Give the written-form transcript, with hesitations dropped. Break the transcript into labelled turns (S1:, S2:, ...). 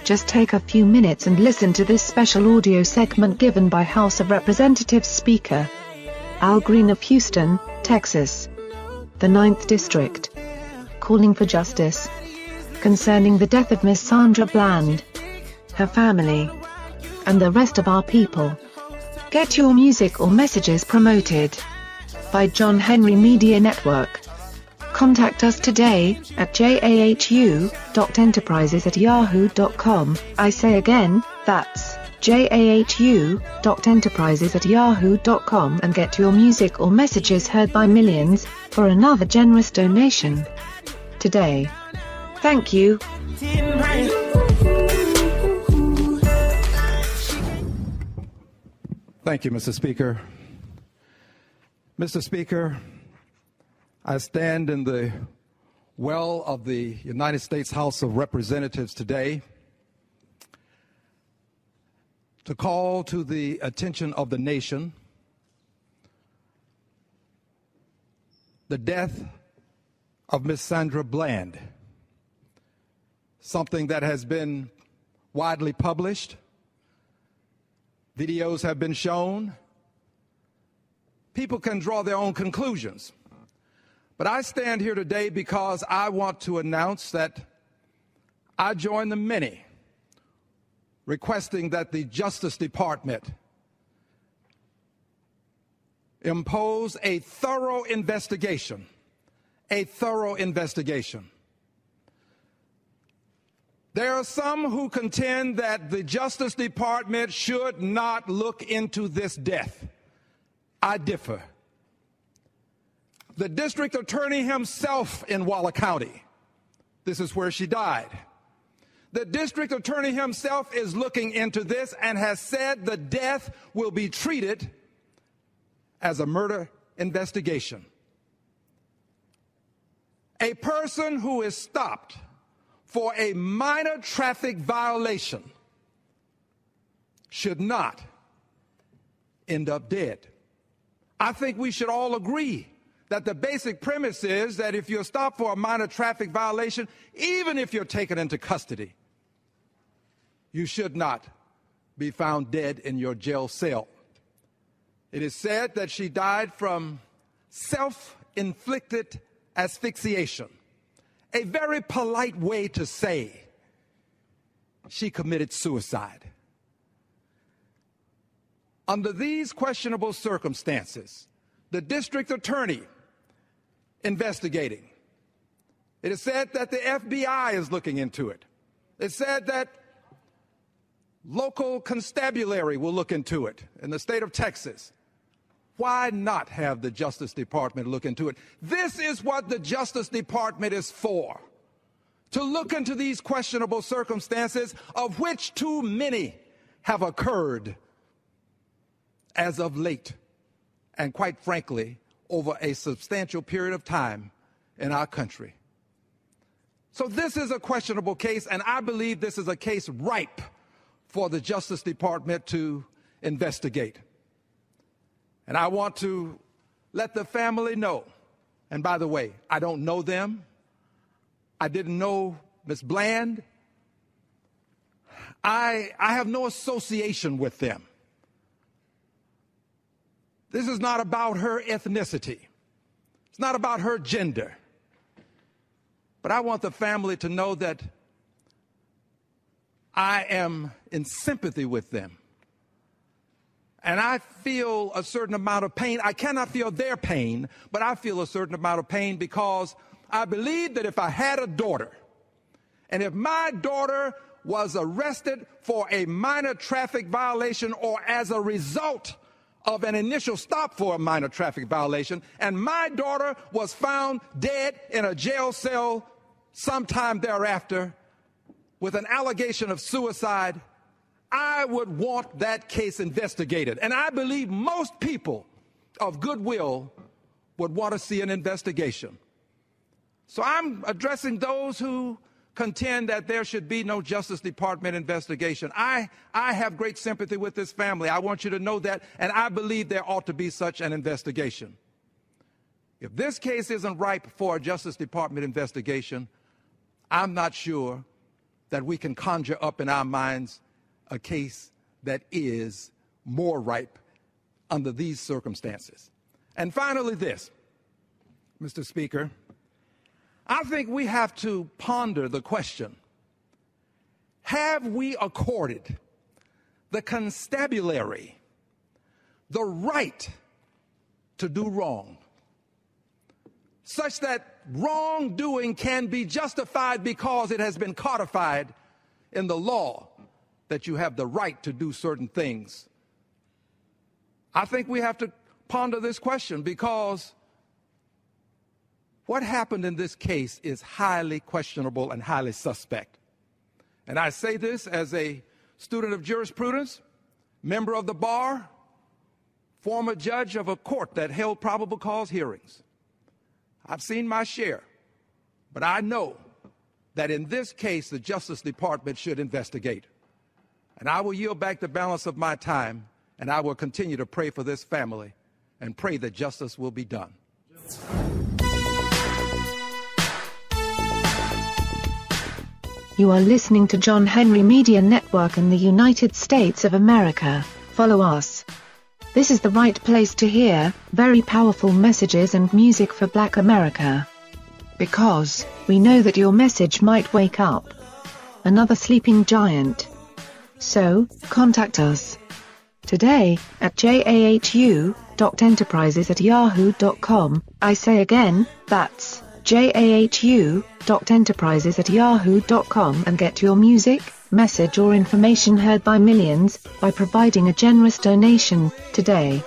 S1: Just take a few minutes and listen to this special audio segment given by House of Representatives Speaker Al Green of Houston, Texas, the 9th District, calling for justice concerning the death of Miss Sandra Bland, her family, and the rest of our people. Get your music or messages promoted by John Henry Media Network. Contact us today at jahu.enterprises@yahoo.com. I say again, that's jahu.enterprises@yahoo.com, and get your music or messages heard by millions for another generous donation today. Thank you.
S2: Thank you, Mr. Speaker. Mr. Speaker, I stand in the well of the United States House of Representatives today to call to the attention of the nation the death of Miss Sandra Bland, something that has been widely published. Videos have been shown. People can draw their own conclusions. But I stand here today because I want to announce that I join the many requesting that the Justice Department impose a thorough investigation. A thorough investigation. There are some who contend that the Justice Department should not look into this death. I differ. The district attorney himself in Waller County, this is where she died. The district attorney himself is looking into this and has said the death will be treated as a murder investigation. A person who is stopped for a minor traffic violation should not end up dead. I think we should all agree that the basic premise is that if you're stopped for a minor traffic violation, even if you're taken into custody, you should not be found dead in your jail cell. It is said that she died from self-inflicted asphyxiation, a very polite way to say she committed suicide. Under these questionable circumstances, the district attorney investigating, it is said that the FBI is looking into it. It's said that local constabulary will look into it in the state of Texas. Why not have the Justice Department look into it? This is what the Justice Department is for, to look into these questionable circumstances, of which too many have occurred as of late, and quite frankly, over a substantial period of time in our country. So this is a questionable case, and I believe this is a case ripe for the Justice Department to investigate. And I want to let the family know, and by the way, I don't know them. I didn't know Ms. Bland. I have no association with them. This is not about her ethnicity. It's not about her gender. But I want the family to know that I am in sympathy with them. And I feel a certain amount of pain. I cannot feel their pain, but I feel a certain amount of pain because I believe that if I had a daughter, and if my daughter was arrested for a minor traffic violation or as a result of an initial stop for a minor traffic violation, and my daughter was found dead in a jail cell sometime thereafter with an allegation of suicide, I would want that case investigated. And I believe most people of goodwill would want to see an investigation. So I'm addressing those who contend that there should be no Justice Department investigation. I have great sympathy with this family. I want you to know that, and I believe there ought to be such an investigation. If this case isn't ripe for a Justice Department investigation, I'm not sure that we can conjure up in our minds a case that is more ripe under these circumstances. And finally, this, Mr. Speaker, I think we have to ponder the question, have we accorded the constabulary the right to do wrong, such that wrongdoing can be justified because it has been codified in the law that you have the right to do certain things? I think we have to ponder this question, because what happened in this case is highly questionable and highly suspect. And I say this as a student of jurisprudence, member of the bar, former judge of a court that held probable cause hearings. I've seen my share, but I know that in this case, the Justice Department should investigate. And I will yield back the balance of my time, and I will continue to pray for this family and pray that justice will be done.
S1: You are listening to John Henry Media Network in the United States of America. Follow us. This is the right place to hear very powerful messages and music for Black America. Because we know that your message might wake up another sleeping giant. So, contact us today at jahu.enterprises@yahoo.com. I say again, that's jahu.enterprises@yahoo.com, and get your music, message or information heard by millions by providing a generous donation today.